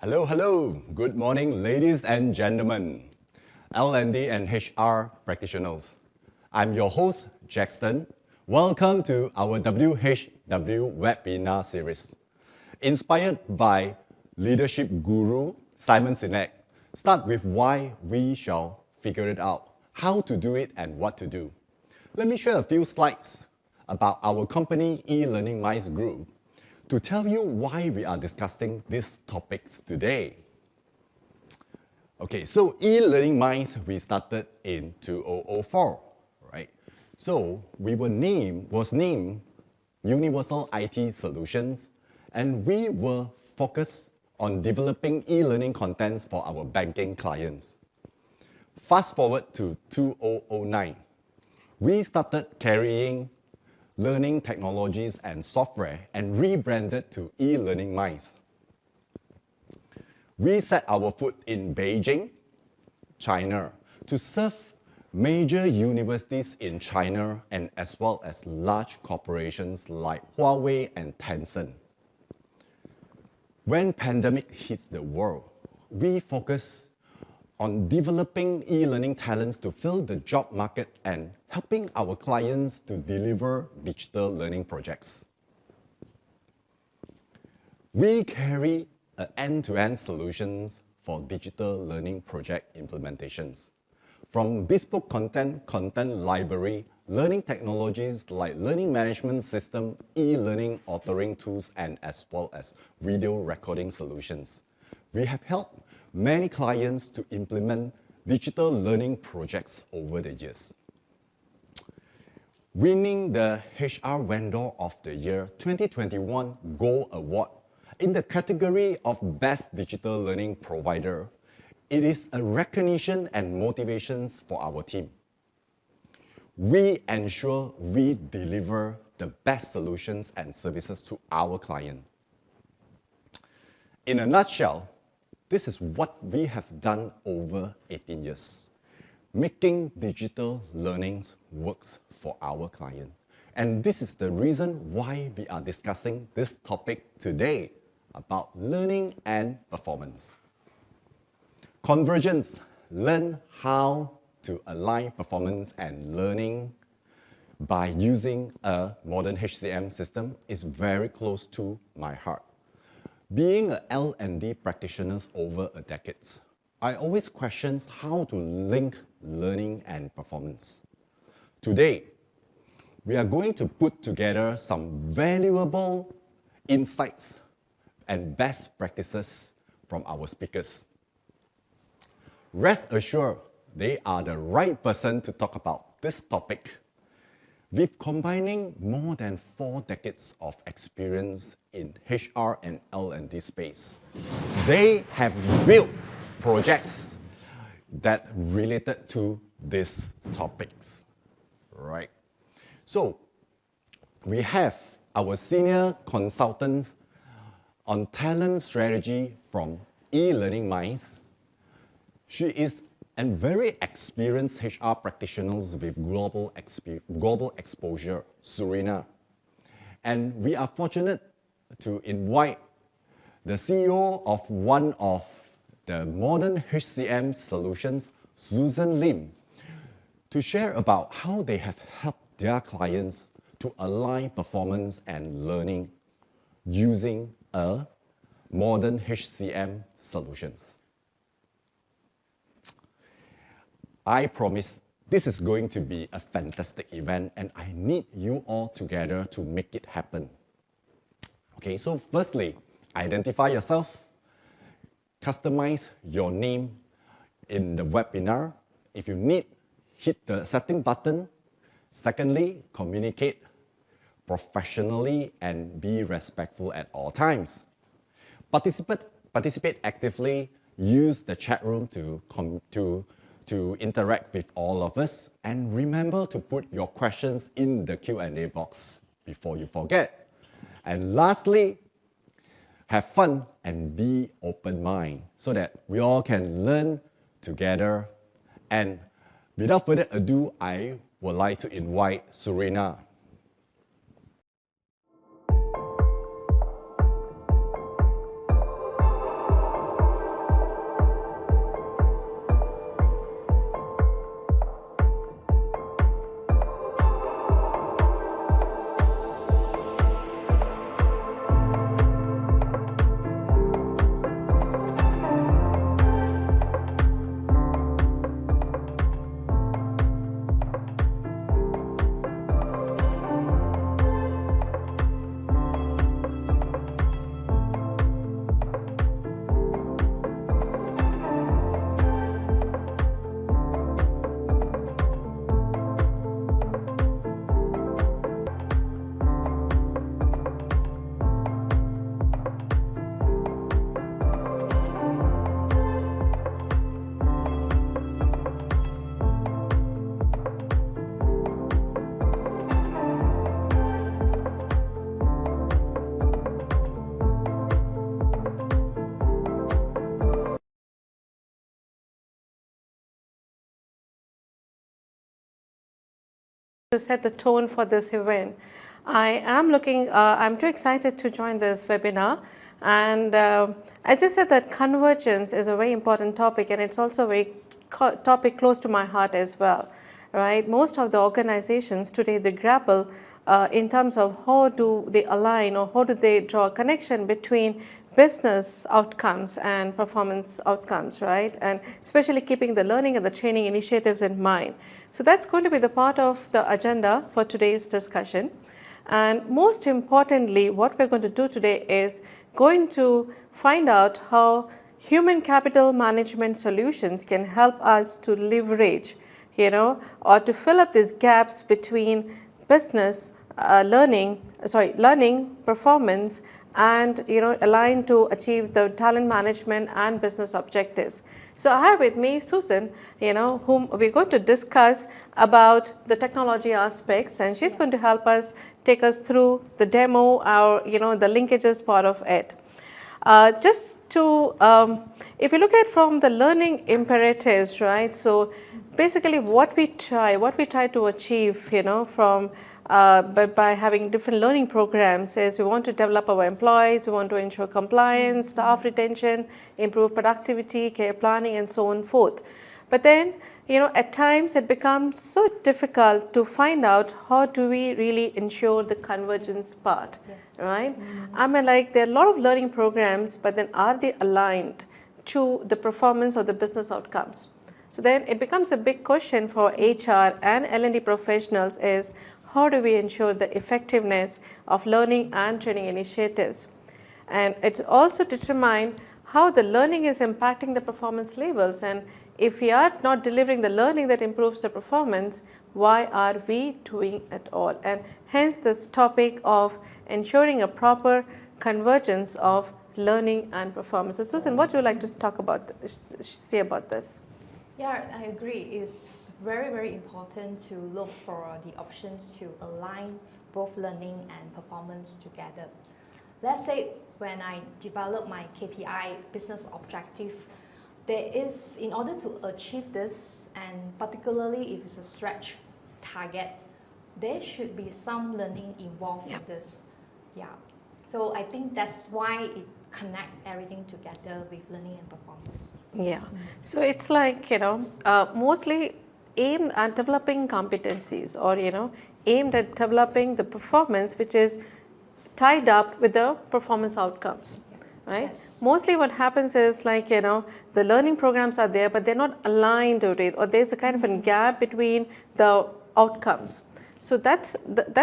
Hello, hello. Good morning, ladies and gentlemen, L&D and HR practitioners. I'm your host, Jackson. Welcome to our WHW Webinar Series. Inspired by leadership guru Simon Sinek, start with why we shall figure it out, how to do it and what to do. Let me share a few slides about our company e-learning Minds group to tell you why we are discussing these topics today. Okay, so e-learning Minds we started in 2004, right? So we was named Universal IT Solutions, and we were focused on developing e-learning contents for our banking clients. Fast forward to 2009, we started carrying learning technologies and software and rebranded to e-learning Minds. We set our foot in Beijing, China, to serve major universities in China and as well as large corporations like Huawei and Tencent. When pandemic hits the world, we focus on developing e-learning talents to fill the job market and helping our clients to deliver digital learning projects. We carry end-to-end solutions for digital learning project implementations. From bespoke content library, learning technologies like learning management system, e-learning authoring tools, and as well as video recording solutions. We have helped many clients to implement digital learning projects over the years. Winning the HR Vendor of the Year 2021 Gold Award in the category of Best Digital Learning Provider, it is a recognition and motivations for our team. We ensure we deliver the best solutions and services to our client. In a nutshell, this is what we have done over 18 years, making digital learnings works for our client. And this is the reason why we are discussing this topic today about learning and performance. Convergence, learn how to align performance and learning by using a modern HCM system is very close to my heart. Being an L&D practitioner over a decade, I always question how to link learning and performance. Today, we are going to put together some valuable insights and best practices from our speakers. Rest assured, they are the right person to talk about this topic. With combining more than 4 decades of experience in HR and L&D space, they have built projects that related to these topics, right? So we have our senior consultants on talent strategy from e-learning Minds. She is a very experienced HR practitioner with global exposure, Serena. And we are fortunate to invite the CEO of one of the modern HCM solutions, Susan Lim, to share about how they have helped their clients to align performance and learning using a modern HCM solutions. I promise this is going to be a fantastic event and I need you all together to make it happen. Okay, so firstly, identify yourself, customize your name in the webinar. If you need, hit the setting button. Secondly, communicate professionally and be respectful at all times. Participate actively, use the chat room to interact with all of us, and remember to put your questions in the Q&A box before you forget. And lastly, have fun and be open-minded so that we all can learn together. And without further ado, I would like to invite Serena. to set the tone for this event. I'm too excited to join this webinar. And as you said, that convergence is a very important topic, and it's also a very topic close to my heart as well, right? Most of the organizations today, they grapple in terms of how do they align or how do they draw a connection between business outcomes and performance outcomes, right? And especially keeping the learning and the training initiatives in mind. So that's going to be the part of the agenda for today's discussion. And most importantly, what we're going to do today is going to find out how human capital management solutions can help us to leverage, or to fill up these gaps between business learning, performance, and align to achieve the talent management and business objectives. So I have with me Susan, whom we're going to discuss about the technology aspects, and she's going to help us take us through the demo, the linkages part of it. Just to, if you look at from the learning imperatives, right? So basically what we try to achieve, from by having different learning programs is we want to develop our employees, we want to ensure compliance, staff retention, improve productivity, care planning, and so on and forth. But then, at times it becomes so difficult to find out how do we really ensure the convergence part, right? I mean, like there are a lot of learning programs, but then are they aligned to the performance or the business outcomes? So then it becomes a big question for HR and L&D professionals is how do we ensure the effectiveness of learning and training initiatives? And it also determines how the learning is impacting the performance levels, and if we are not delivering the learning that improves the performance, why are we doing it all? And hence this topic of ensuring a proper convergence of learning and performance. So Susan, what would you like to talk about, say about this? Yeah, I agree. It's very, very important to look for the options to align both learning and performance together. Let's say when I develop my KPI business objective, there is, in order to achieve this, and particularly if it's a stretch target, there should be some learning involved in this. Yeah. So I think that's why it connects everything together with learning and performance. Yeah. So it's like, mostly aimed at developing competencies or, aimed at developing the performance which is tied up with the performance outcomes, right? Yes. Mostly what happens is like, the learning programs are there, but they're not aligned to it, or there's a kind of a gap between the outcomes. So that's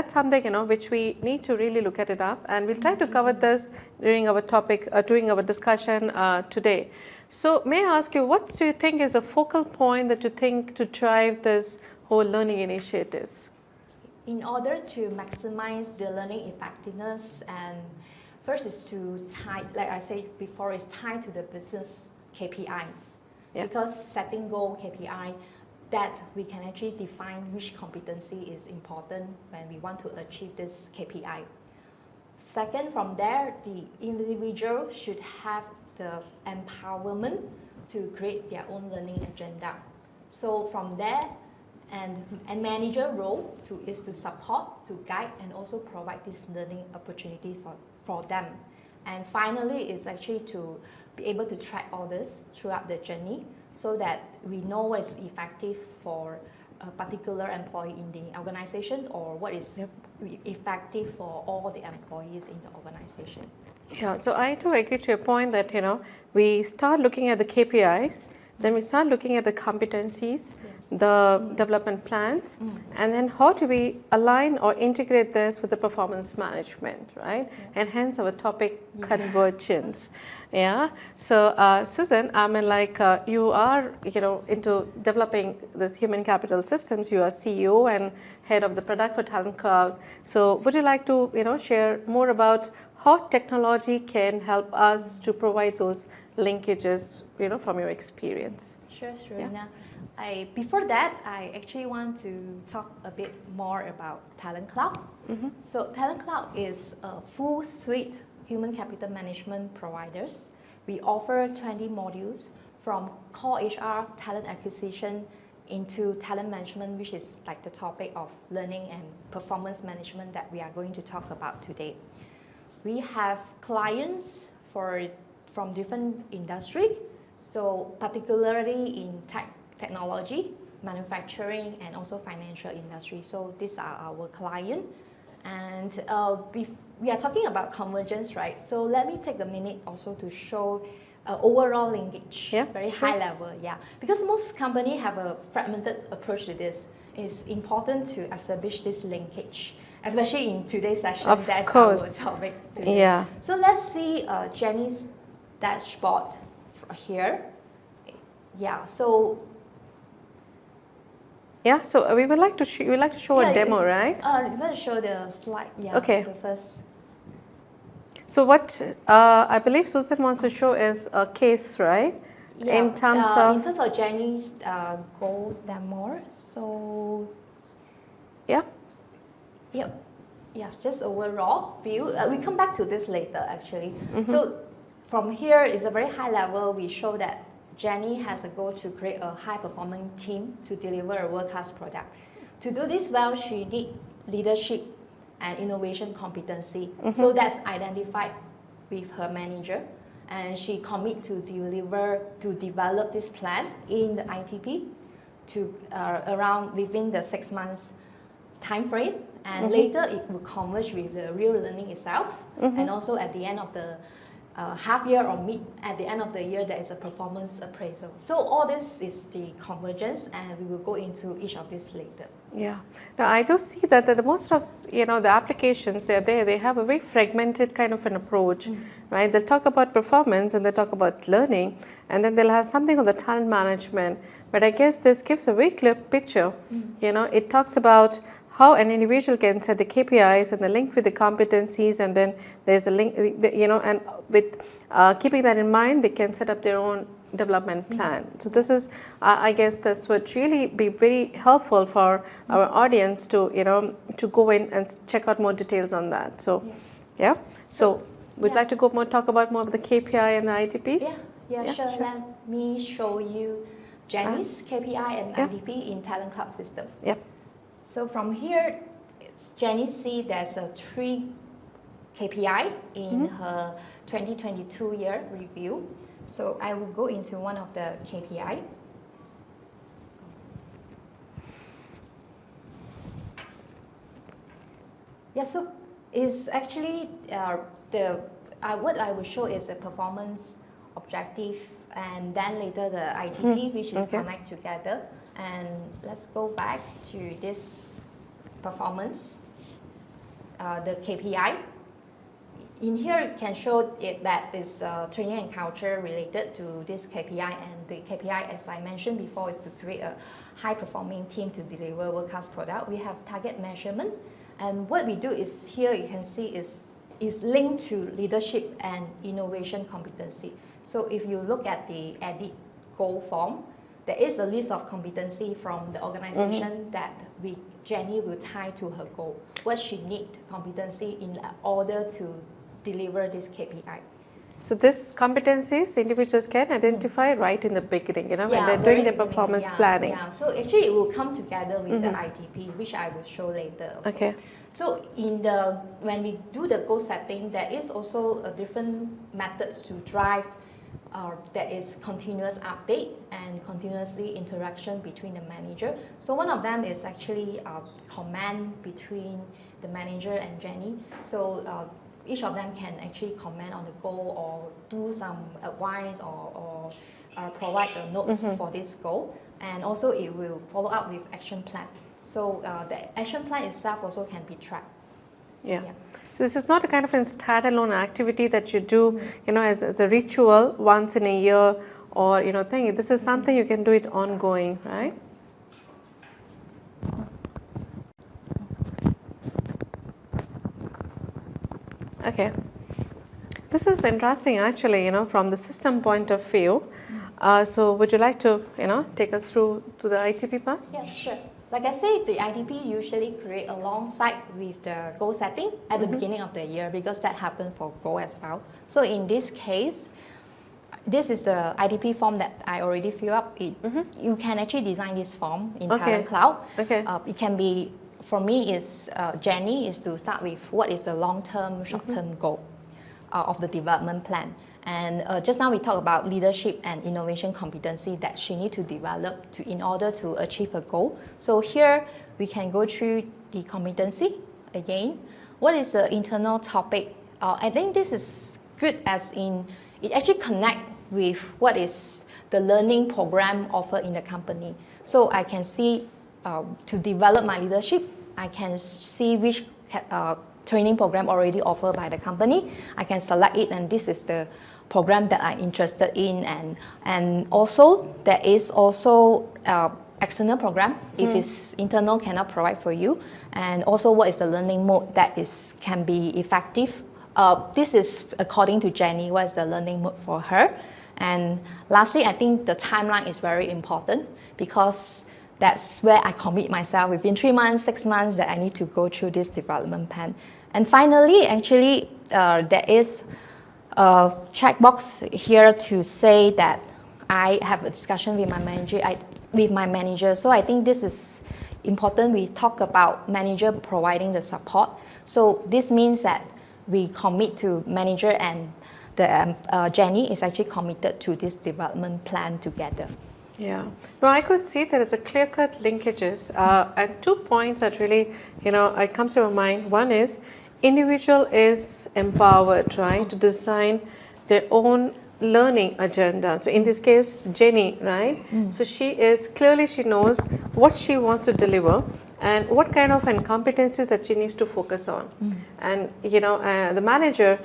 something, which we need to really look at it up, and we'll try to cover this during our topic, during our discussion today. So may I ask you, what do you think is a focal point that you think to drive this whole learning initiatives? In order to maximize the learning effectiveness, and first is to tie, like I said before, is tied to the business KPIs. Yeah. Because setting goal KPI, that we can actually define which competency is important when we want to achieve this KPI. Second, from there, the individual should have the empowerment to create their own learning agenda. So from there, and manager role is to support, to guide, and also provide this learning opportunity for them. And finally, is actually to be able to track all this throughout the journey so that we know what is effective for a particular employee in the organization, or what is effective for all the employees in the organization. Yeah, so I do agree to your point that, we start looking at the KPIs, then we start looking at the competencies, the development plans, and then how do we align or integrate this with the performance management, right? And hence our topic, convergence. Yeah. So Susan, I mean, like you are, into developing this human capital systems. You are CEO and head of the product for Talent Cloud. So would you like to, share more about how technology can help us to provide those linkages, from your experience? Sure, Sharina. Before that, I actually want to talk a bit more about Talent Cloud. So Talent Cloud is a full suite human capital management providers. We offer 20 modules from core HR, talent acquisition, into talent management, which is like the topic of learning and performance management that we are going to talk about today. We have clients from different industry, so particularly in technology, manufacturing, and also financial industry. So these are our clients. And we are talking about convergence, right? So let me take a minute also to show overall linkage, very high level, because most companies have a fragmented approach to this. It's important to establish this linkage, especially in today's session. That's our topic today. So let's see Jenny's dashboard here. So we would like to show a demo, right? You want to show the slide? Okay. The first. So what I believe Susan wants to show is a case, right? In terms of Jenny's goal demo. So just overall view. We come back to this later, actually. So from here is a very high level. We show that Jenny has a goal to create a high-performing team to deliver a world-class product. To do this well, she needs leadership and innovation competency. So that's identified with her manager, and she commit to develop this plan in the ITP to around within the 6 months time frame, and later it will converge with the real learning itself, and also at the end of the half year or at the end of the year, there is a performance appraisal. So all this is the convergence, and we will go into each of these later. Now I do see that the most of the applications they have a very fragmented kind of an approach, right? They'll talk about performance and they'll talk about learning, and then they'll have something on the talent management. But I guess this gives a very clear picture. It talks about how an individual can set the KPIs and the link with the competencies, and then there's a link, and with keeping that in mind, they can set up their own development plan. So this is, I guess, this would really be very helpful for our audience to, to go in and check out more details on that. So, So we'd like to talk about more of the KPI and the ITPs. Sure. Let me show you Jenny's KPI and ITP in Talent Cloud system. So from here, Jenny see there's a 3 KPI in her 2022 year review. So I will go into one of the KPI. So it's actually what I will show is a performance objective, and then later the ITP, which is connect together. And let's go back to this performance, the KPI. In here, it can show that is training and culture related to this KPI, and the KPI, as I mentioned before, is to create a high-performing team to deliver world-class product. We have target measurement, and what we do is here you can see is linked to leadership and innovation competency. So if you look at the edit goal form, there is a list of competency from the organization that Jenny will tie to her goal. What she needs competency in order to deliver this KPI. So this competencies individuals can identify right in the beginning, when they're doing their performance planning. So actually it will come together with the ITP, which I will show later also. So when we do the goal setting, there is also a different methods to drive. There is continuous update and continuously interaction between the manager. So one of them is actually comment between the manager and Jenny. So each of them can actually comment on the goal or do some advice or provide the notes for this goal. And also it will follow up with action plan. So the action plan itself also can be tracked. So this is not a kind of a standalone activity that you do, as a ritual once in a year or, thing. This is something you can do it ongoing, right? Okay. This is interesting actually, from the system point of view. So would you like to, take us through to the ITP part? Yeah, sure. Like I said, the ITP usually create alongside with the goal setting at the beginning of the year, because that happened for goal as well. So in this case, This is the IDP form that I already filled up. You can actually design this form in Talent Cloud. Okay. It can be, for me, is Jenny is to start with what is the long-term, short-term goal of the development plan. And just now we talked about leadership and innovation competency that she needs to develop in order to achieve a goal. So here we can go through the competency again. What is the internal topic? I think this is good as in it actually connect with what is the learning program offered in the company. So I can see to develop my leadership, I can see which training program already offered by the company. I can select it, and this is the program that I'm interested in. And also there is also external program if it's internal cannot provide for you, and also what is the learning mode that can be effective. This is according to Jenny, what is the learning mode for her. And lastly, I think the timeline is very important because that's where I commit myself within 3 months, 6 months that I need to go through this development plan. And finally, actually, there is a checkbox here to say that I have a discussion with my manager. So I think this is important. We talk about manager providing the support. So this means that we commit to manager, and the Jenny is actually committed to this development plan together. Yeah. No, I could see there is a clear-cut linkages, and 2 points that really, it comes to my mind. One is individual is empowered, right, to design their own learning agenda. So in this case, Jenny, right? So she knows what she wants to deliver and what kind of competencies that she needs to focus on. And the manager,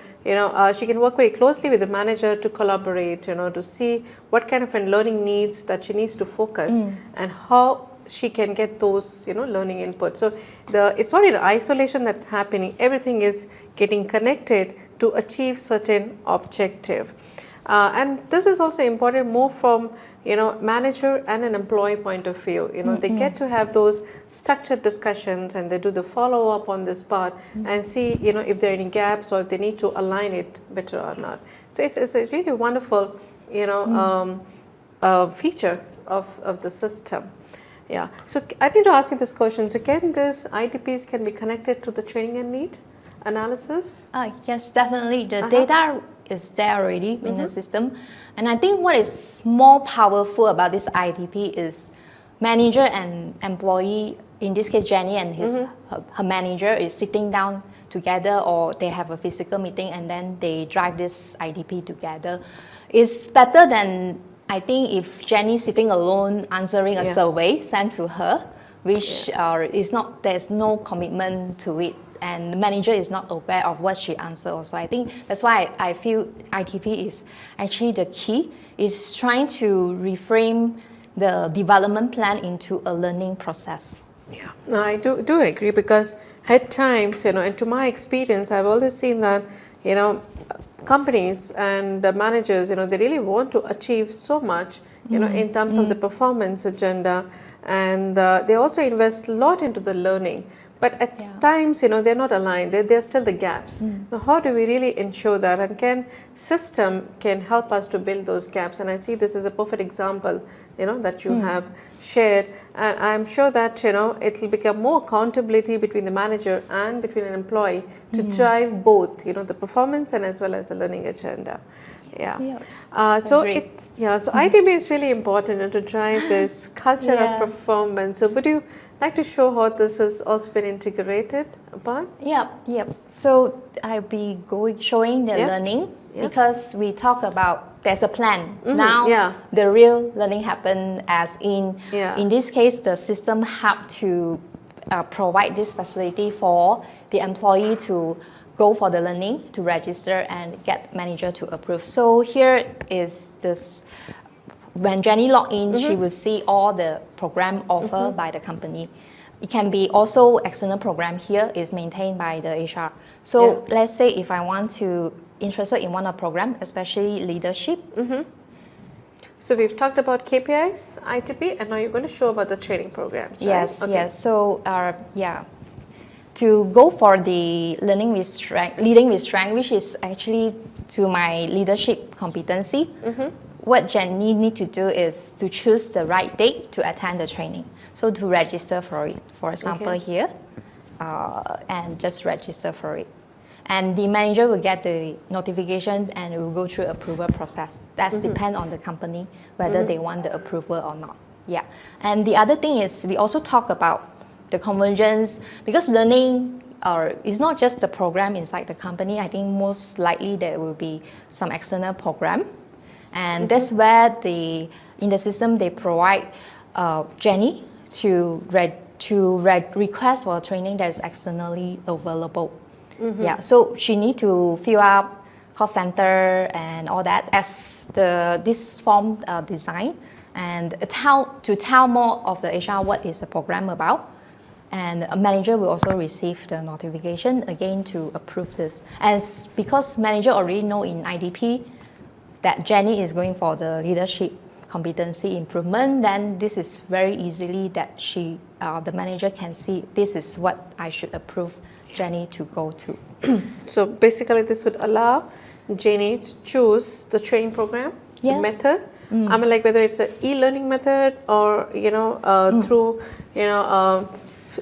she can work very closely with the manager to collaborate, to see what kind of learning needs that she needs to focus and how she can get those learning input. So it's not in isolation that's happening. Everything is getting connected to achieve certain objective. And this is also important more from manager and an employee point of view. They get to have those structured discussions, and they do the follow up on this part and see if there are any gaps or if they need to align it better or not. So it's a really wonderful feature of the system. Yeah. So I need to ask you this question. So can this IDPs can be connected to the training and need analysis? Yes, definitely. The data is there already in the system. And I think what is more powerful about this IDP is manager and employee, in this case Jenny and her manager is sitting down together, or they have a physical meeting and then they drive this IDP together. It's better than, I think, if Jenny sitting alone answering a survey sent to her, which is not, there's no commitment to it, and the manager is not aware of what she answered also. I think that's why I feel ITP is actually the key, is trying to reframe the development plan into a learning process. Yeah, no, I do agree, because at times, and to my experience, I've always seen that, companies and the managers, they really want to achieve so much, in terms of the performance agenda, and they also invest a lot into the learning. But at times, they're not aligned. They're still the gaps. Now, how do we really ensure that? And can system help us to build those gaps? And I see this is a perfect example, that you have shared. And I'm sure that, it will become more accountability between the manager and between an employee to drive both, the performance and as well as the learning agenda. Yeah. Yes, so ITB is really important to drive this culture of performance. So would you like to show how this has also been integrated upon? Yep. So I'll be showing the learning, because we talk about there's a plan. Now the real learning happen as in this case, the system have to provide this facility for the employee to go for the learning, to register and get manager to approve. So here is this. When Jenny log in, she will see all the program offered by the company. It can be also external program. Here is maintained by the HR. So let's say if I want to interested in one of program, especially leadership. So we've talked about KPIs, ITP, and now you're going to show about the training programs, right? Yes. So to go for the leading with strength, which is actually to my leadership competency. what Jenny need to do is to choose the right date to attend the training. So to register for it, for example here, and just register for it. And the manager will get the notification and it will go through approval process. That's depend on the company, whether they want the approval or not. Yeah. And the other thing is we also talk about the convergence, because learning is not just the program inside the company. I think most likely there will be some external program. And that's where in the system they provide Jenny to request for training that is externally available. Yeah, so she need to fill up cost center and all that as this form design, and to tell more of the HR what is the program about. And a manager will also receive the notification again to approve this. As because manager already know in IDP that Jenny is going for the leadership competency improvement, then this is very easily that the manager can see this is what I should approve Jenny to go to. So basically this would allow Jenny to choose the training program, the method. I mean, like whether it's an e-learning method or through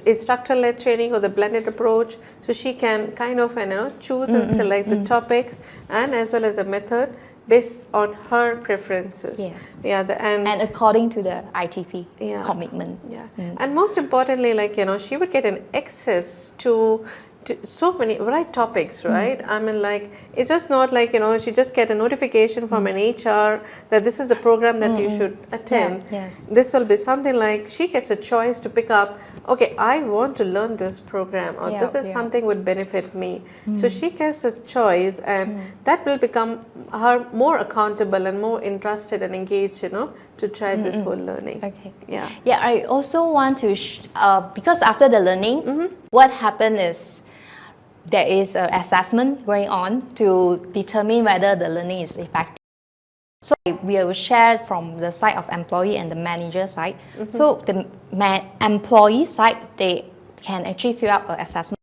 instructor-led training or the blended approach. So she can kind of choose and select the topics and as well as a method based on her preferences. Yes. Yeah. And according to the ITP commitment. Yeah. And most importantly, like she would get an access to so many right topics, right? I mean, like it's just not like she just get a notification from an HR that this is a program that you should attend. Yeah. Yes. This will be something like she gets a choice to pick up. Okay, I want to learn this program, or this is something would benefit me. So she gets a choice, and that will become her more accountable and more interested and engaged, to try this whole learning. Okay. Yeah. Yeah, I also want to because after the learning, what happened is there is an assessment going on to determine whether the learning is effective. So we will share from the side of employee and the manager side. So the employee side, they can actually fill out an assessment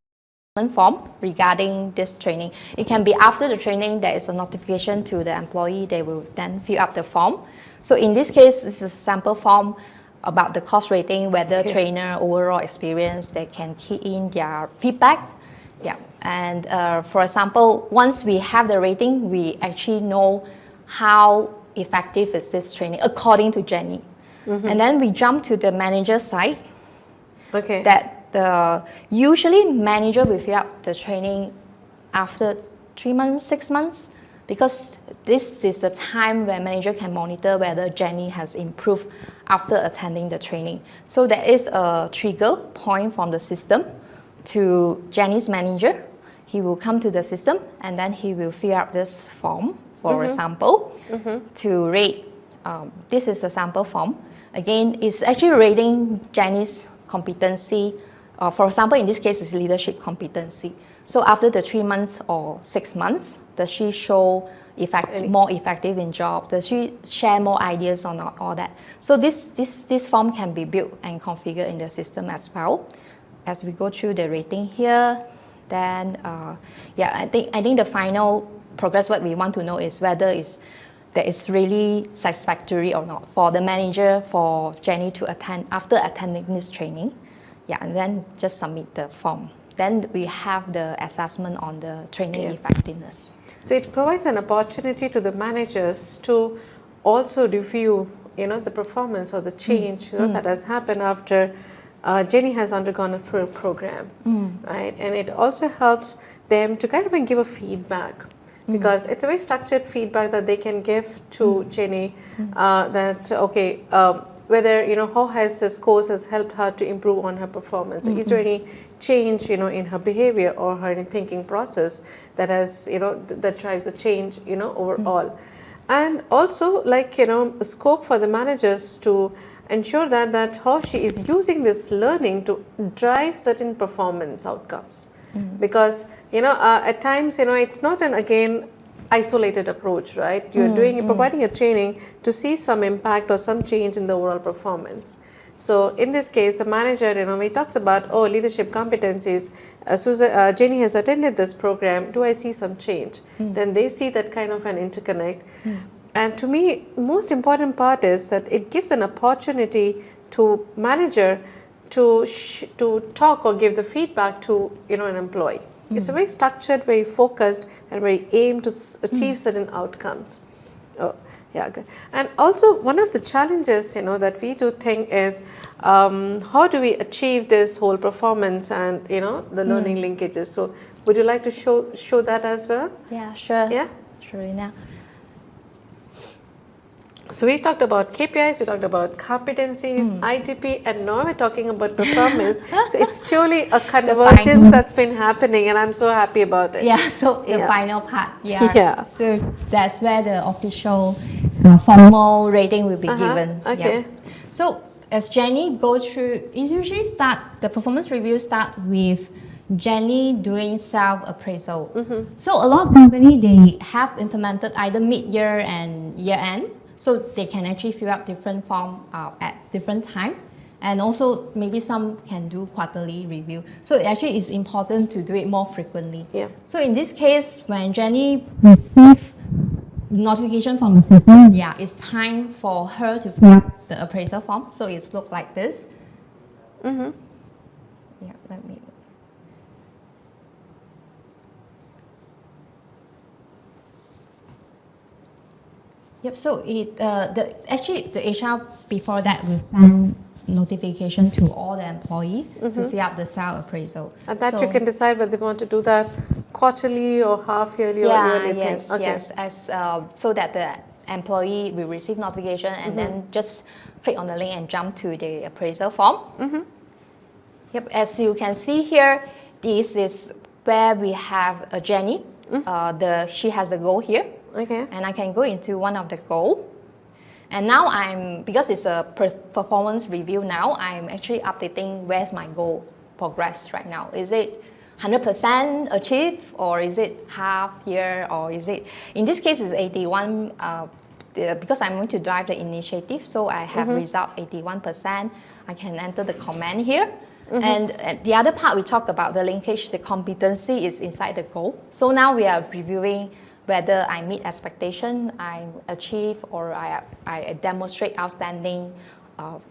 form regarding this training. It can be after the training, there is a notification to the employee, they will then fill up the form. So in this case, this is a sample form about the course rating, whether trainer, overall experience, they can key in their feedback. Yeah, and for example, once we have the rating, we actually know how effective is this training according to Jenny. And then we jump to the manager side. Okay. That usually manager will fill up the training after 3 months, 6 months, because this is the time where manager can monitor whether Jenny has improved after attending the training. So there is a trigger point from the system to Jenny's manager. He will come to the system and then he will fill up this form, for example, to rate. This is a sample form. Again, it's actually rating Jenny's competency. For example, in this case, it's leadership competency. So after the 3 months or 6 months, does she show more effective in job? Does she share more ideas on all that? So this form can be built and configured in the system as well. As we go through the rating here, then I think the final progress, what we want to know is whether that is really satisfactory or not for the manager, for Jenny to attend after attending this training. Yeah, and then just submit the form. Then we have the assessment on the training effectiveness. So it provides an opportunity to the managers to also review, the performance or the change that has happened after Jenny has undergone a program, right? And it also helps them to kind of give a feedback, because it's a very structured feedback that they can give to Jenny, that whether how has this course has helped her to improve on her performance. So is there any change in her behavior or her thinking process that has that drives a change overall. And also scope for the managers to ensure that how she is using this learning to drive certain performance outcomes. Because at times it's not an isolated approach, right? You're providing a training to see some impact or some change in the overall performance. So in this case, a manager, he talks about, leadership competencies. Jenny has attended this program. Do I see some change? Then they see that kind of an interconnect. And to me, most important part is that it gives an opportunity to manager to talk or give the feedback to an employee. It's a very structured, very focused, and very aimed to achieve certain outcomes. Oh, yeah, good. And also one of the challenges that we do think is how do we achieve this whole performance and the learning linkages. So would you like to show that as well? Yeah, sure. Yeah, sure. Now, so we talked about KPIs, we talked about competencies, ITP, and now we're talking about performance. So it's truly a convergence that's been happening, and I'm so happy about it. Yeah, so the final part. Yeah. Yeah. So that's where the official formal rating will be given. Okay. Yeah. So as Jenny goes through, it usually the performance review start with Jenny doing self-appraisal. So a lot of companies, they have implemented either mid-year and year-end. So they can actually fill up different form at different time. And also maybe some can do quarterly review. So it actually is important to do it more frequently. Yeah. So in this case, when Jenny receives notification from the system, it's time for her to fill up the appraisal form. So it's look like this. Yeah, let me. Yep. So the HR before that will send notification to all the employee to fill up the self appraisal. And that you can decide whether they want to do that quarterly or half yearly or yearly. Yes, okay. yes. So that the employee will receive notification and then just click on the link and jump to the appraisal form. Yep. As you can see here, this is where we have Jenny. She has the goal here. Okay. And I can go into one of the goal. And now because it's a performance review now, I'm actually updating where's my goal progress right now. Is it 100% achieved, or is it half year, or is it, in this case it's 81, because I'm going to drive the initiative, so I have result 81%. I can enter the comment here. And the other part we talked about the linkage, the competency is inside the goal. So now we are reviewing whether I meet expectation, I achieve, or I demonstrate outstanding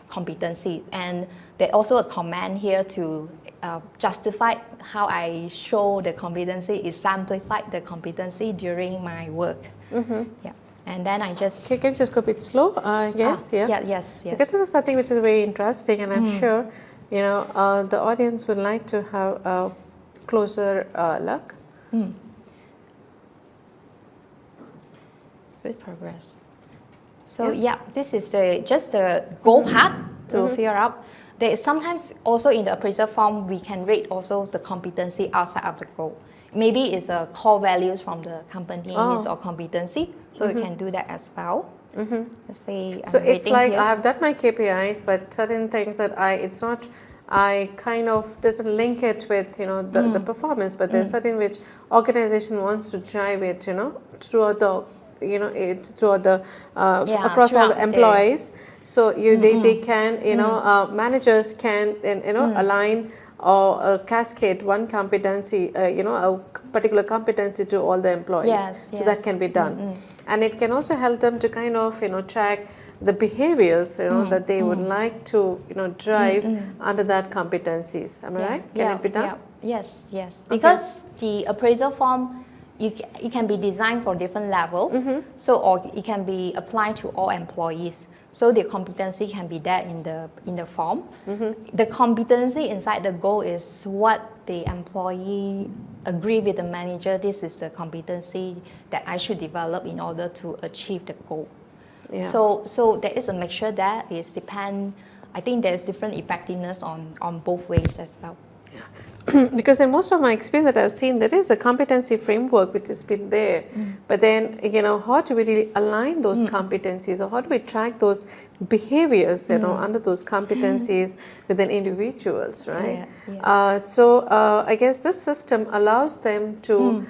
competency. And there's also a command here to justify how I show the competency, exemplified the competency during my work. Yeah. And then I just... Okay, can you just go a bit slow, I guess? Yes. Because this is something which is very interesting, and I'm sure, the audience would like to have a closer look. Good progress. So this is just the goal part to figure out. There is sometimes also in the appraisal form, we can rate also the competency outside of the goal. Maybe it's a core values from the company or competency. So we can do that as well. Let's say so it's like here. I have done my KPIs, but certain things that I kind of doesn't link it with the performance, but there's certain which organization wants to drive it throughout the across all the employees. So they can managers can align or cascade one competency a particular competency to all the employees. So that can be done, and it can also help them to kind of track the behaviors that they would like to drive under that competencies. Am I right? Can it be done? Yes. Because the appraisal form, it can be designed for different level, or it can be applied to all employees. So the competency can be there in the form. The competency inside the goal is what the employee agree with the manager. This is the competency that I should develop in order to achieve the goal. So there is a mixture that is depend. I think there's different effectiveness on both ways as well. Because in most of my experience that I've seen, there is a competency framework which has been there. But then, how do we really align those competencies, or how do we track those behaviors, under those competencies within individuals, right? So I guess this system allows them to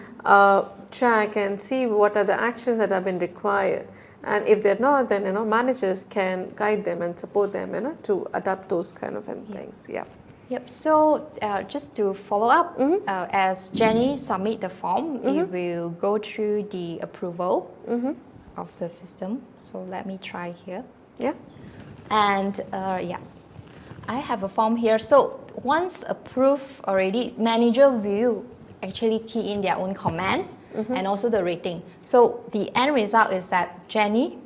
track and see what are the actions that have been required. And if they're not, then, managers can guide them and support them, to adapt those kind of things. Yep. So just to follow up, as Jenny submit the form, it will go through the approval of the system. So let me try here. Yeah. And yeah, I have a form here. So once approved already, manager will actually key in their own command and also the rating. So the end result is that Jenny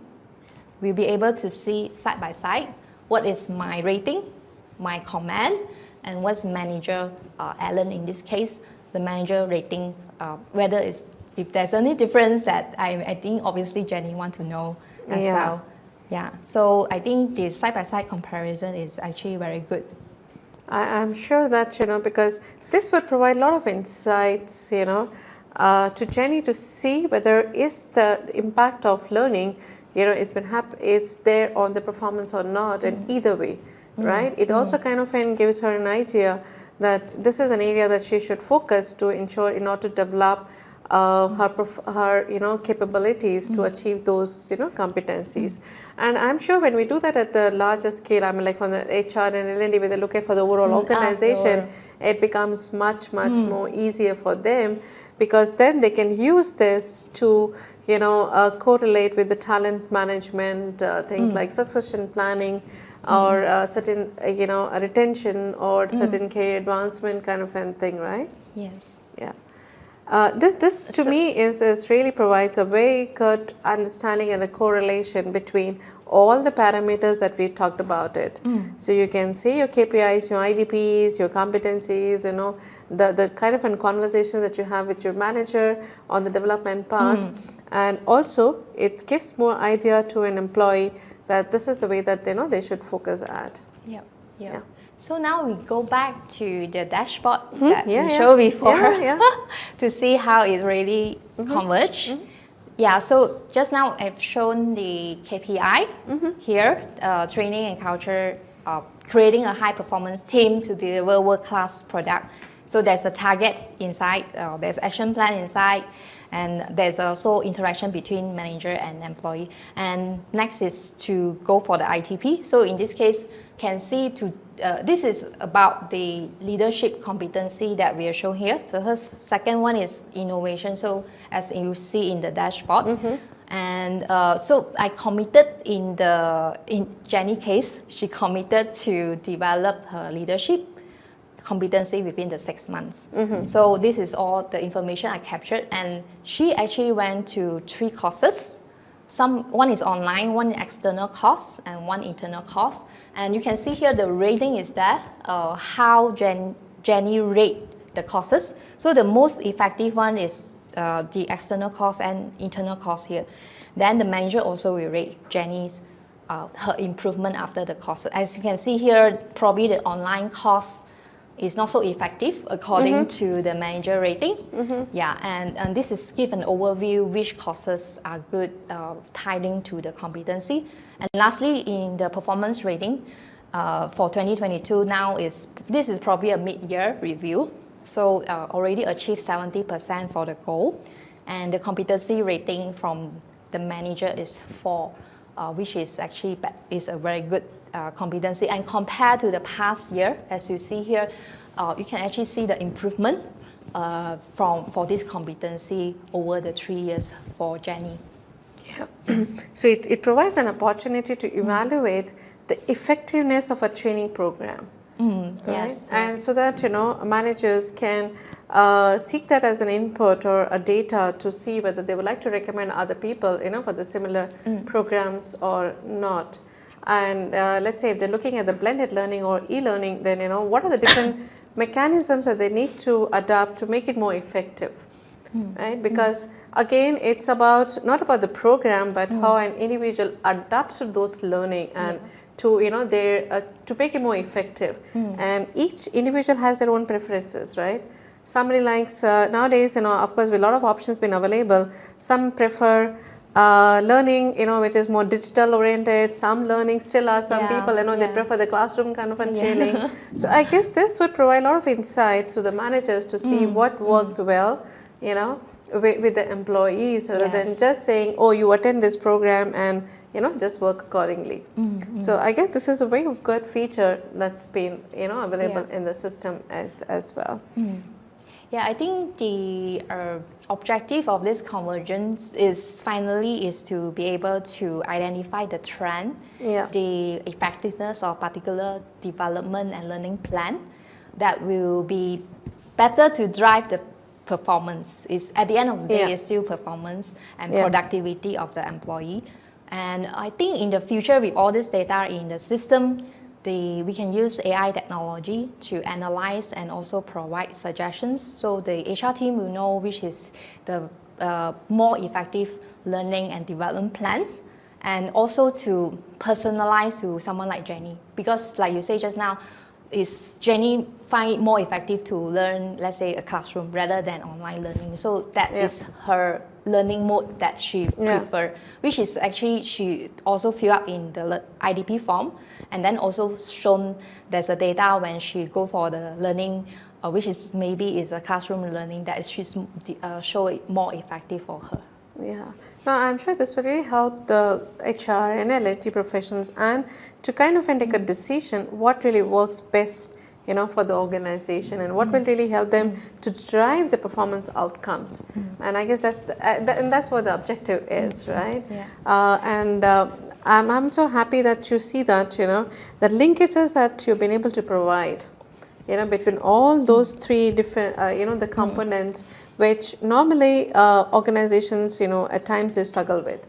will be able to see side by side what is my rating, my command, and what's manager Alan in this case, the manager rating, whether it's, if there's any difference that I think obviously Jenny want to know as well. Yeah, so I think the side-by-side comparison is actually very good. I'm sure that, because this would provide a lot of insights, to Jenny to see whether is the impact of learning, it's there on the performance or not, and either way, right? It also kind of gives her an idea that this is an area that she should focus to ensure in order to develop her capabilities to achieve those competencies. And I'm sure when we do that at the larger scale, I mean like from the HR and L&D, where they look at for the overall organization, it becomes much more easier for them, because then they can use this to correlate with the talent management, things like succession planning, or certain retention or certain career advancement kind of a thing, right? Yes. Yeah. This to me is really provides a very good understanding and a correlation between all the parameters that we talked about it. So you can see your KPIs, your IDPs, your competencies, the kind of a conversation that you have with your manager on the development part, and also it gives more idea to an employee that this is the way that they should focus at. Yeah. So now we go back to the dashboard that we showed before to see how it really converge. Yeah, so just now I've shown the KPI here, training and culture, creating a high performance team to deliver world-class product. So there's a target inside, there's action plan inside, and there's also interaction between manager and employee. And next is to go for the ITP. So in this case, can see to this is about the leadership competency that we are showing here. The second one is innovation. So as you see in the dashboard, and so I committed in Jenny case, she committed to develop her leadership competency within the 6 months. So this is all the information I captured, and she actually went to 3 courses. One is online, one external course, and one internal course. And you can see here the rating is there, how Jenny rate the courses. So the most effective one is the external course and internal course here. Then the manager also will rate Jenny's her improvement after the course. As you can see here, probably the online course is not so effective according to the manager rating. Yeah, and this is give an overview which courses are good tied into the competency. And lastly, in the performance rating for 2022, now this is probably a mid-year review. So already achieved 70% for the goal, and the competency rating from the manager is 4, which is actually is a very good competency. And compared to the past year, as you see here, you can actually see the improvement for this competency over the 3 years for Jenny. Yeah. So it provides an opportunity to evaluate the effectiveness of a training program. Right? Yes. And so that managers can seek that as an input or a data to see whether they would like to recommend other people for the similar programs or not. And let's say if they're looking at the blended learning or e-learning, then what are the different mechanisms that they need to adapt to make it more effective, right? Because again, it's not about the program, but how an individual adapts to those learning and to to make it more effective. And each individual has their own preferences, right? Somebody likes nowadays, of course, with a lot of options being available, some prefer learning, which is more digital oriented. Some learning still are some people, they prefer the classroom kind of training. So I guess this would provide a lot of insights to the managers to see what works well, with the employees, rather than just saying, oh, you attend this program and just work accordingly. So I guess this is a very good feature that's been available in the system as well. Yeah, I think the objective of this convergence is finally to be able to identify the trend, the effectiveness of particular development and learning plan that will be better to drive the performance. Is at the end of the day, it's still performance and productivity of the employee. And I think in the future, with all this data in the system, we can use AI technology to analyze and also provide suggestions. So the HR team will know which is the more effective learning and development plans, and also to personalize to someone like Jenny. Because like you say just now, is Jenny find it more effective to learn, let's say, a classroom rather than online learning. So that is her learning mode that she prefer, which is actually she also fill up in the IDP form, and then also shown there's a data when she go for the learning, which is maybe is a classroom learning, that she's show it more effective for her. Yeah. Now, I'm sure this will really help the HR and L&D professionals and to kind of take a decision what really works best, for the organization and what will really help them to drive the performance outcomes. And I guess that's what the objective is, right? Yeah. I'm so happy that you see that, the linkages that you've been able to provide, between all those three different, the components, which normally organizations, at times they struggle with.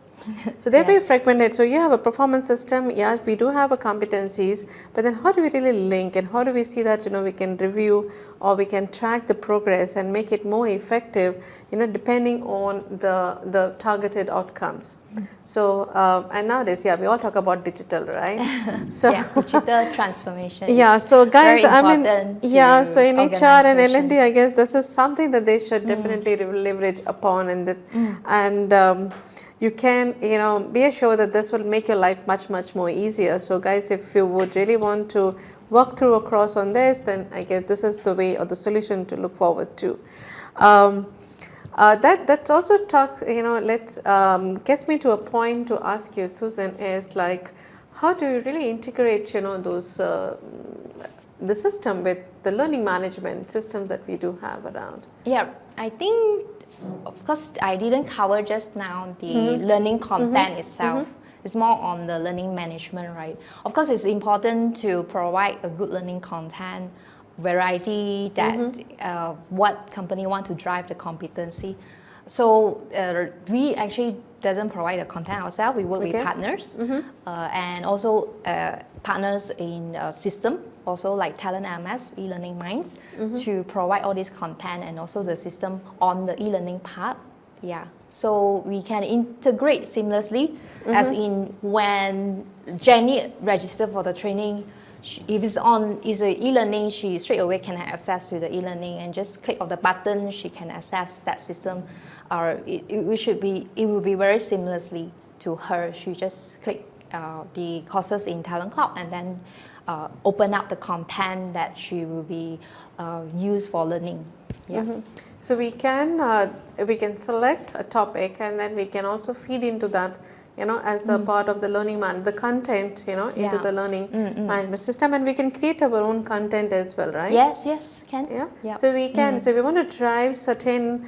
So they're very fragmented. So you have a performance system, we do have a competencies, but then how do we really link and how do we see that, we can review or we can track the progress and make it more effective, depending on the targeted outcomes. So, and nowadays, we all talk about digital, right? So digital transformation. So guys, so in HR and L&D, I guess this is something that they should definitely leverage upon, and you can, be assured that this will make your life much, much more easier. So guys, if you would really want to work through across on this, then I guess this is the way or the solution to look forward to. That also talks, let's gets me to a point to ask you, Susan, is like, how do you really integrate, those the system with the learning management systems that we do have around? Yeah, I think, of course, I didn't cover just now the learning content itself. It's more on the learning management, right? Of course, it's important to provide a good learning content, variety that what company want to drive the competency. So we actually doesn't provide the content ourselves. We work with partners and also partners in system, also like Talent MS, e-learning minds, to provide all this content and also the system on the e-learning part. So we can integrate seamlessly, as in when Jenny registered for the training, if it's on e-learning, she straight away can have access to the e-learning and just click on the button, she can access that system. It will be very seamlessly to her. She just click the courses in Talent Cloud and then open up the content that she will be used for learning. So we can select a topic and then we can also feed into that, as a part of the learning the content, into the learning management system, and we can create our own content as well, right? Yes, can. So we can. So we want to drive certain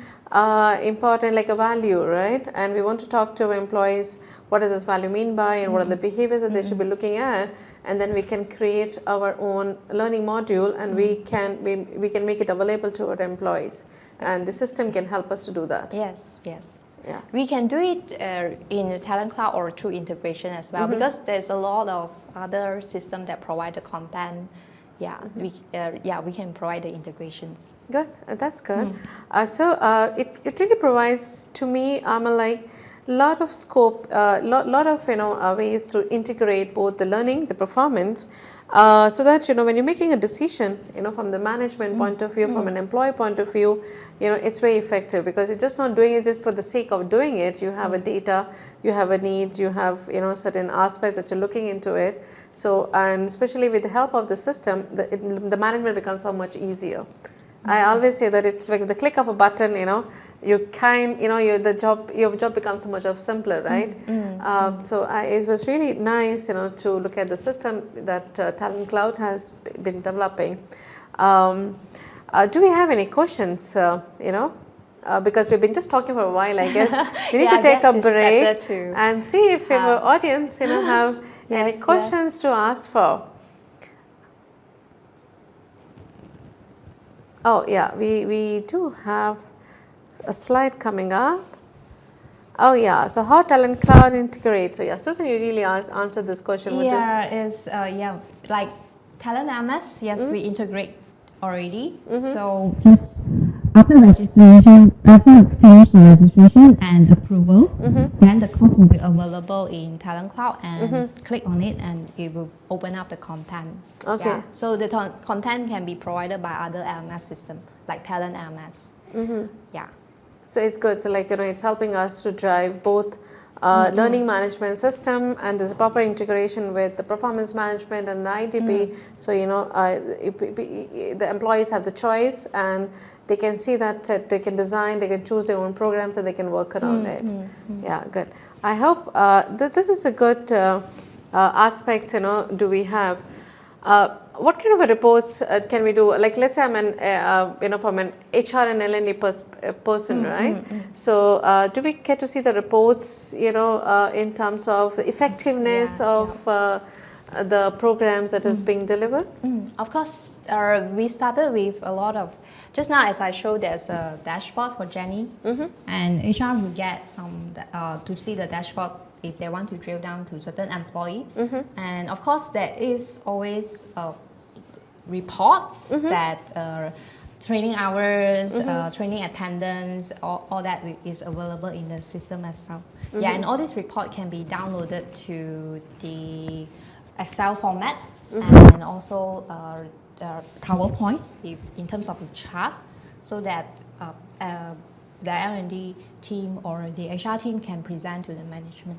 important, like a value, right? And we want to talk to our employees, what does this value mean by, and what are the behaviors that they should be looking at, and then we can create our own learning module, and we can make it available to our employees, and the system can help us to do that. Yes. We can do it in Talent Cloud or through integration as well, because there's a lot of other systems that provide the content. We can provide the integrations. Good, that's good. So it really provides to me, like, lot of scope, lot of ways to integrate both the learning, the performance, so that when you're making a decision, from the management point of view, from an employee point of view, it's very effective, because you're just not doing it just for the sake of doing it. You have a data, you have a need, you have certain aspects that you're looking into it. So, and especially with the help of the system, the management becomes so much easier. I always say that it's like the click of a button, your job becomes so much simpler, right? So it was really nice, to look at the system that Talent Cloud has been developing. do we have any questions, because we've been just talking for a while, I guess. We need to take a break and see if our audience, have any questions to ask for. Oh, yeah, we do have a slide coming up. Oh, yeah, so how Talent Cloud integrates. So, yeah, Susan, you really answered this question. Like Talent MS, yes, we integrate already. So just after registration, after finish the registration and approval, then the course will be available in Talent Cloud, and click on it and it will open up the content. Okay. Yeah. So the content can be provided by other LMS system like Talent MS. Yeah. So it's good. So it's helping us to drive both learning management system, and there's a proper integration with the performance management and the ITP. So, the employees have the choice, and they can see that they can design, they can choose their own programs, and they can work around it. Yeah, good. I hope this is a good aspects, do we have. What kind of reports can we do? Like, let's say I'm from an HR and L&D person, right? So, do we get to see the reports, in terms of effectiveness of the programs that is being delivered? Of course, we started with a lot of, just now as I showed, there's a dashboard for Jenny, and HR will get some to see the dashboard if they want to drill down to certain employee. And of course, there is always reports that training hours, training attendance, all that is available in the system as well. Yeah, and all this report can be downloaded to the Excel format, and also PowerPoint in terms of the chart, so that the L&D team or the HR team can present to the management.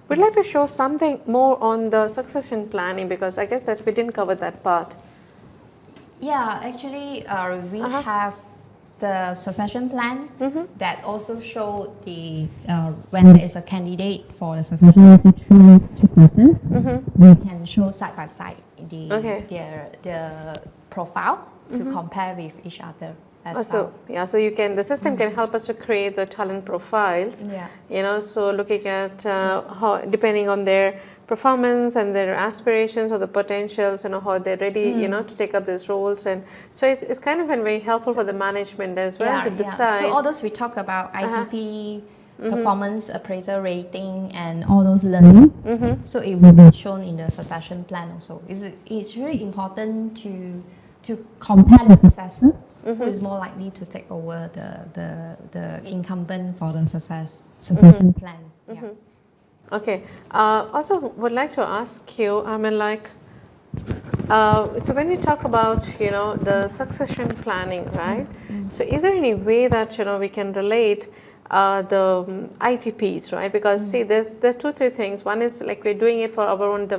We'd like to show something more on the succession planning, because I guess that we didn't cover that part. Yeah, actually, we have the succession plan that also show the when there is a candidate for the succession, let's say two person, we can show side by side their profile to compare with each other. So you can, the system can help us to create the talent profiles. So looking at how, depending on their performance and their aspirations or the potentials, how they're ready, to take up these roles, and so it's kind of been very helpful for the management as well to decide. So all those we talk about ITP, performance appraisal rating, and all those learning. So it will be shown in the succession plan also. It's really important to compare the successor who is more likely to take over the incumbent for the succession plan. Okay. Also, would like to ask you, so when we talk about, the succession planning, right? So is there any way that, we can relate the ITPs, right? Because see, there's 2-3 things. One is like we're doing it for our own to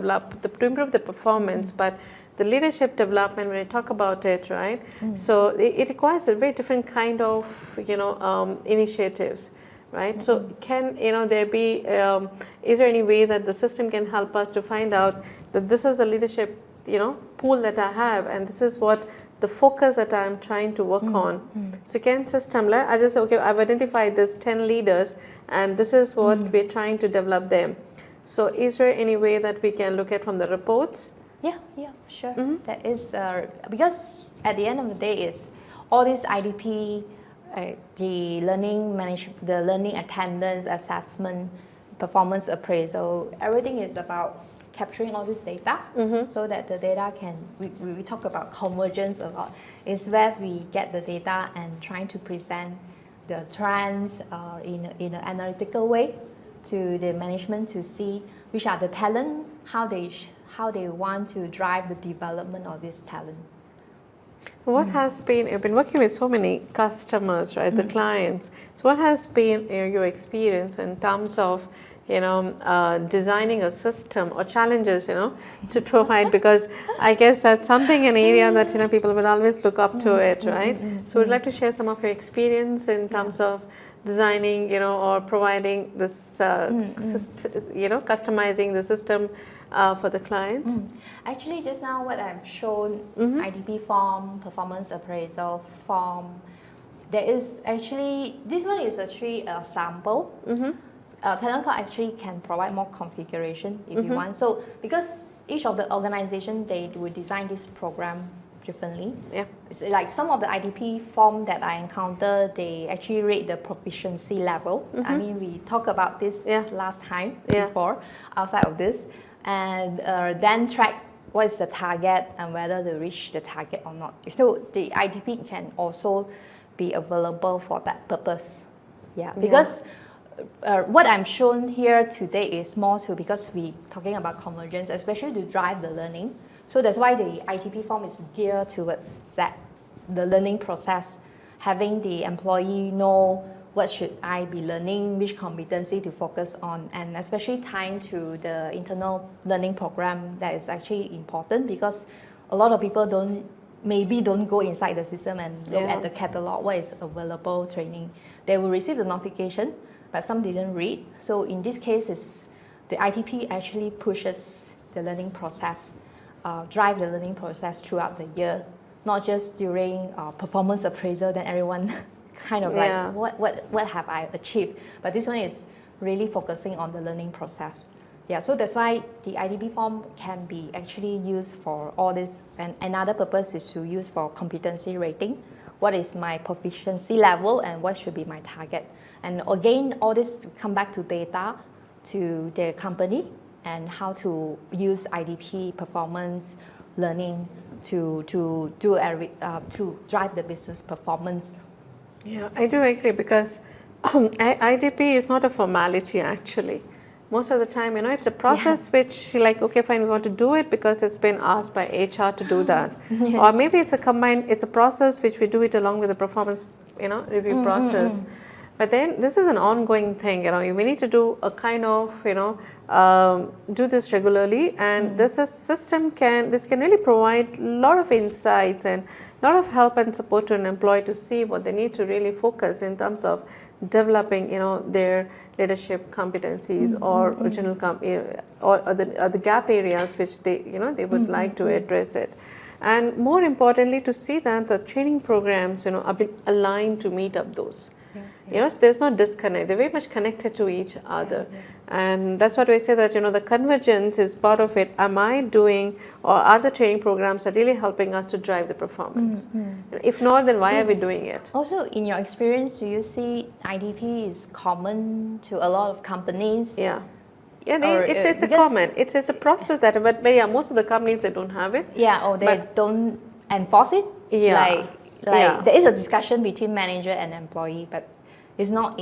improve the performance, but the leadership development, when I talk about it, right? So it requires a very different kind of, initiatives. Right. So can there be? Is there any way that the system can help us to find out that this is the leadership pool that I have, and this is what the focus that I'm trying to work on? So can system I just say, okay, I've identified this 10 leaders, and this is what we're trying to develop them. So is there any way that we can look at from the reports? Yeah, sure. That is because at the end of the day, is all these IDP. The learning management, the learning attendance assessment, performance appraisal, everything is about capturing all this data so that the data can, we talk about convergence a lot. It's where we get the data and trying to present the trends in an analytical way to the management to see which are the talent, how they want to drive the development of this talent. What has been, you've been working with so many customers, right, the clients. So what has been your experience in terms of, designing a system or challenges, to provide, because I guess that's something, an area that, people will always look up to it, right? So we'd like to share some of your experience in terms of designing, or providing this, customizing the system for the client? Actually, just now what I've shown, IDP form, performance appraisal form, there is actually, this one is actually a sample. Talent Cloud actually can provide more configuration if you want. So because each of the organization, they will design this program differently. Yeah. It's like some of the IDP form that I encounter, they actually rate the proficiency level. I mean, we talked about this last time before, outside of this, and then track what is the target and whether they reach the target or not. So the IDP can also be available for that purpose. Because what I'm shown here today is more to, because we talking about convergence, especially to drive the learning. So that's why the ITP form is geared towards that, the learning process, having the employee know what should I be learning, which competency to focus on, and especially tying to the internal learning program. That is actually important, because a lot of people maybe don't go inside the system and look at the catalog, what is available training. They will receive the notification, but some didn't read. So in this case, the ITP actually pushes the learning process, drive the learning process throughout the year, not just during performance appraisal, then everyone kind of like, what have I achieved? But this one is really focusing on the learning process. So that's why the IDP form can be actually used for all this. And another purpose is to use for competency rating. What is my proficiency level and what should be my target? And again, all this come back to data, to the company, and how to use IDP performance learning to drive the business performance. Yeah, I do agree, because IDP is not a formality actually. Most of the time, it's a process which you're like, okay, fine, we want to do it because it's been asked by HR to do that. Or maybe it's a process which we do it along with the performance, review process. But then this is an ongoing thing, we need to do a kind of, do this regularly, and this can really provide a lot of insights and a lot of help and support to an employee to see what they need to really focus in terms of developing, their leadership competencies or original or the gap areas which they would like to address it. And more importantly, to see that the training programs, are aligned to meet up those. So there's no disconnect. They're very much connected to each other. And that's what we say, that, the convergence is part of it. Am I doing, or other training programs are really helping us to drive the performance? If not, then why are we doing it? Also, in your experience, do you see IDP is common to a lot of companies? It's a common. It's a process that, but most of the companies, they don't have it. Or they don't enforce it. There is a discussion between manager and employee, but it's not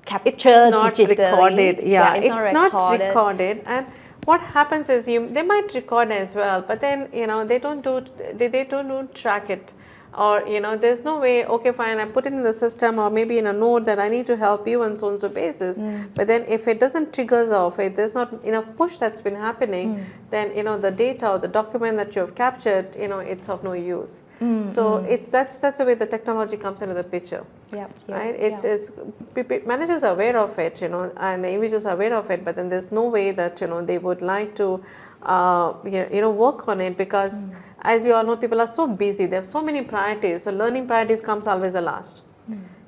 captured digitally. Recorded. It's not recorded. And what happens is they might record as well, but then they don't track it. Or there's no way, okay, fine, I put it in the system, or maybe in a note that I need to help you on so and so basis. But then if it doesn't triggers off, if there's not enough push that's been happening, then the data or the document that you have captured, it's of no use. So that's the way the technology comes into the picture. Right? It's managers are aware of it, and the individuals are aware of it, but then there's no way that they would like to work on it, because as you all know, people are so busy. They have so many priorities. So learning priorities comes always the last.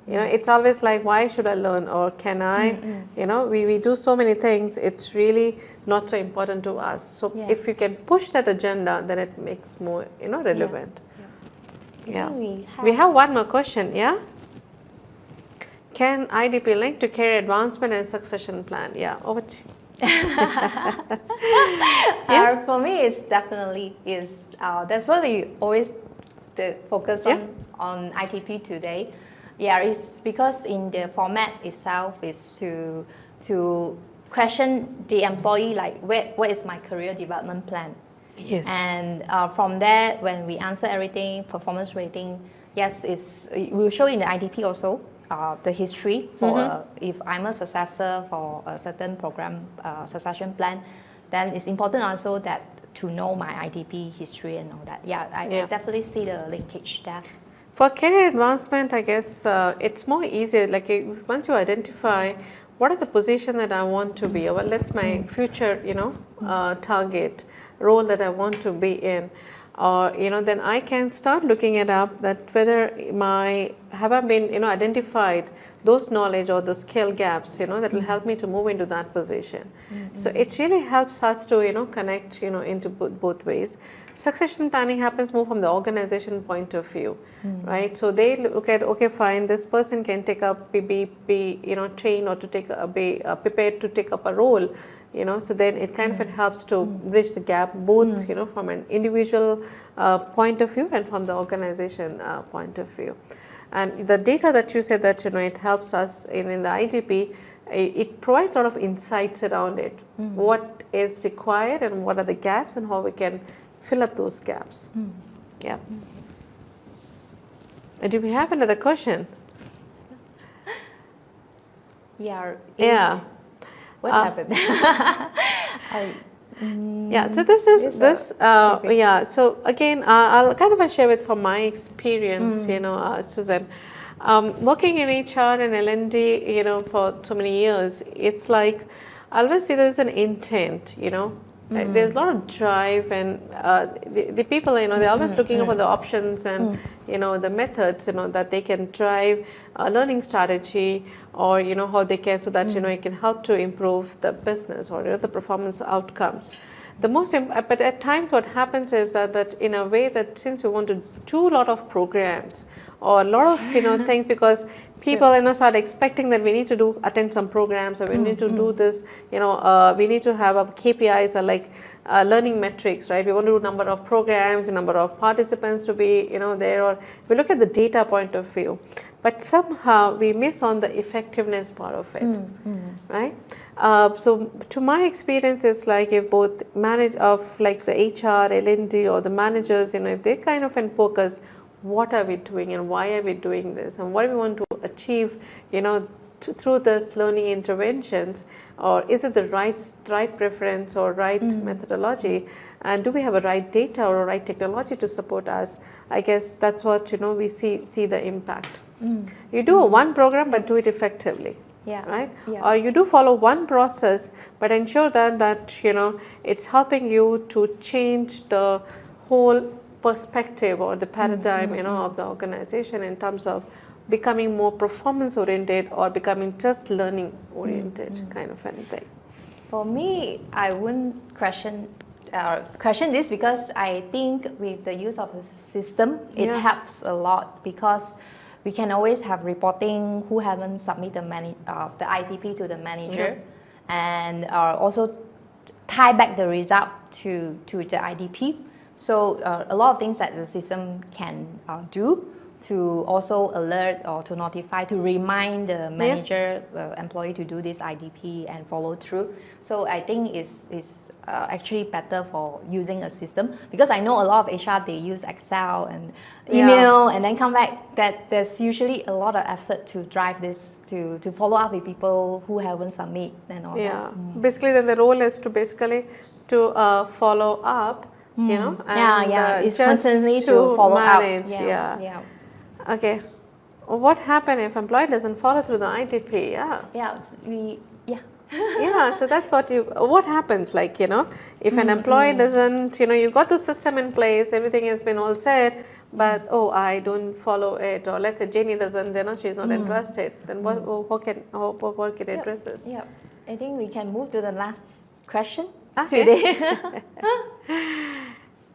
It's always like, why should I learn, or can I? We do so many things. It's really not so important to us. So if you can push that agenda, then it makes more relevant. We have one more question. Can IDP link to career advancement and succession plan? Over to you. For me, it's definitely is. That's what we always focus on ITP today. It's because in the format itself is to question the employee, like what is my career development plan. And from there, when we answer everything, performance rating, we'll show in the IDP also. The history for if I'm a successor for a certain program succession plan, then it's important also that to know my IDP history and all that. I definitely see the linkage there. For career advancement, I guess it's more easier. Like once you identify what are the position that I want to be, well, that's my future, target role that I want to be in, or then I can start looking it up that whether have I been identified those knowledge or those skill gaps that will help me to move into that position. So it really helps us to connect into both ways. Succession planning happens more from the organization point of view, right? So they look at, okay, fine, this person can take up be trained or to take be prepared to take up a role, so then it kind of helps to bridge the gap both from an individual point of view and from the organization point of view. And the data that you said that it helps us in the IDP, it provides a lot of insights around it. What is required and what are the gaps and how we can fill up those gaps. Yeah. Do we have another question? Yeah. What happened? Yeah, so this is yeah. So again, I'll kind of share it from my experience, Susan. Working in HR and L&D, for so many years, it's like I always see there's an intent, There's a lot of drive, and the people, they're always looking for the options and the methods, that they can drive a learning strategy, or how they can, so that it can help to improve the business or the performance outcomes. But at times what happens is that in a way that since we want to do a lot of programs or a lot of things, because people start expecting that we need to attend some programs, or we need to do this, we need to have our KPIs are like learning metrics, right? We want to do number of programs, number of participants to be there, or we look at the data point of view, but somehow we miss on the effectiveness part of it, right? So to my experience, it's like if both manage of like the HR, L&D, or the managers, if they kind of focus, what are we doing and why are we doing this and what do we want to achieve, through this learning interventions, or is it the right preference or right methodology, and do we have a right data or a right technology to support us? I guess that's what we see the impact. You do one program but do it effectively. Yeah. Right? Yeah. Or you do follow one process, but ensure that it's helping you to change the whole perspective or the paradigm of the organization in terms of becoming more performance oriented or becoming just learning oriented kind of anything. For me, I wouldn't question this, because I think with the use of the system, it helps a lot, because we can always have reporting who haven't submitted the ITP to the manager, and also tie back the result to the IDP. So a lot of things that the system can do to also alert or to notify, to remind the manager, employee to do this IDP and follow through. So I think it's actually better for using a system, because I know a lot of HR, they use Excel and email and then come back, that there's usually a lot of effort to drive this, to follow up with people who haven't submitted and all that. Basically then the role is to follow up, and it's just constantly to follow manage, up. Okay, what happens if employee doesn't follow through the ITP? So that's what happens, like, if an employee doesn't, you've got the system in place, everything has been all set, but I don't follow it, or let's say Jenny doesn't, she's not interested, then what can address this? I think we can move to the last question today.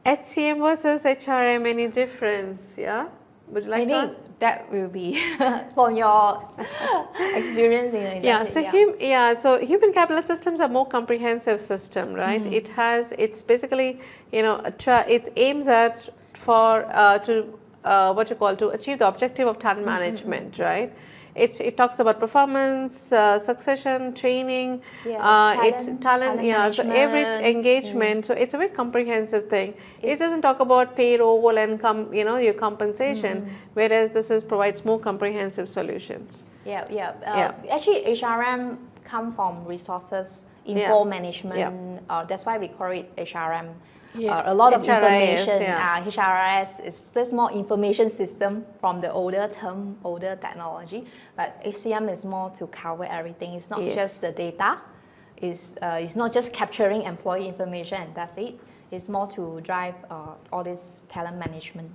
HCM versus HRM, any difference? Would you like to ask? That will be from your experience in the industry. So human capital systems are more comprehensive system, right? It's basically, it aims at to achieve the objective of talent management, right? It talks about performance, succession, training, talent, so every engagement. So it's a very comprehensive thing. It doesn't talk about payroll and your compensation, whereas this provides more comprehensive solutions. Actually, HRM come from resources info management. That's why we call it HRM. Yes, a lot of HRIS, information. yeah. HRIS is this more information system from the older term, older technology. But HCM is more to cover everything. It's not Yes. just the data. It's not just capturing employee information and that's it. It's more to drive all this talent management.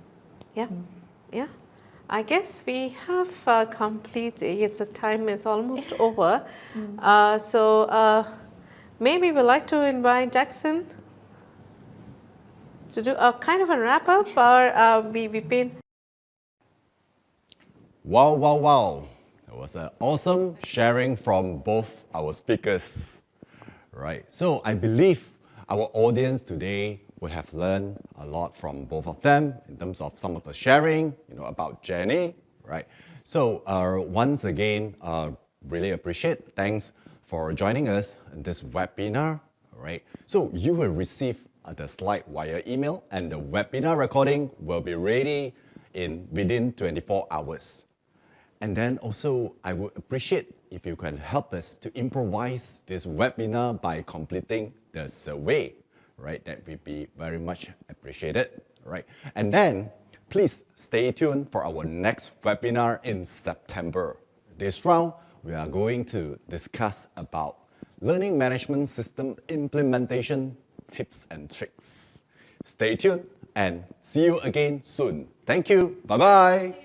Yeah, yeah. I guess we have completed. It's a time is almost over. So maybe we'd like to invite Jackson to do a kind of a wrap up, or we've been. Wow, wow, wow. That was an awesome sharing from both our speakers. Right. So I believe our audience today would have learned a lot from both of them in terms of some of the sharing, about Jenny, right? So once again, really appreciate. Thanks for joining us in this webinar, right? So you will receive the slide via email, and the webinar recording will be ready within 24 hours. And then also, I would appreciate if you can help us to improvise this webinar by completing the survey, right? That would be very much appreciated, right? And then, please stay tuned for our next webinar in September. This round, we are going to discuss about learning management system implementation tips and tricks. Stay tuned and see you again soon. Thank you. Bye-bye.